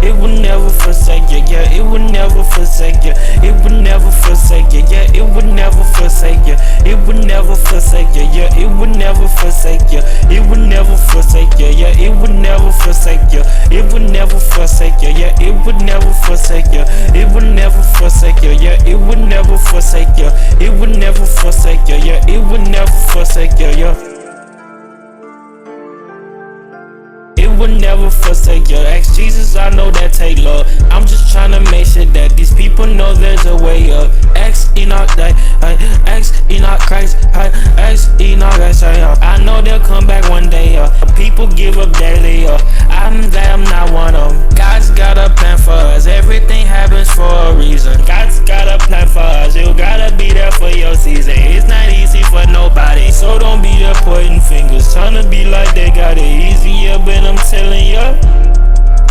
It will never forsake you, yeah, it will never forsake you. It will never forsake you, yeah, it will never forsake you. It will never forsake you, yeah, it will never forsake you. It will never forsake you, yeah, it will never forsake you. It will never forsake you, yeah, it will never forsake you. It will never forsake you, yeah, it will never forsake you. It will never forsake you, yeah, it will never forsake you, yeah. It will never forsake you. Ask Jesus, I know that take love. I'm just trying to make sure that these people know there's a way up. Ask Enoch, ask Enoch Christ, ask Enoch Christ. I know they'll come back one day. People give up daily. I'm glad I'm not one of them. God's got a plan for us. Everything happens for a reason. God's got a plan for us. You gotta be there for your season. It's not easy for nobody, so don't be there pointing fingers, trying to be like they got it easier, but I'm telling ya,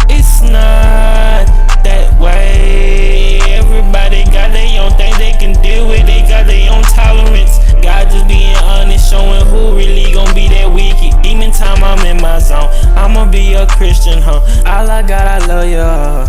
it's not that way. Everybody got their own thing they can deal with, they got their own tolerance. God just being honest, showing who really gon' be that wicked. Demon time, I'm in my zone. I'ma be a Christian, huh? All I got, I love ya.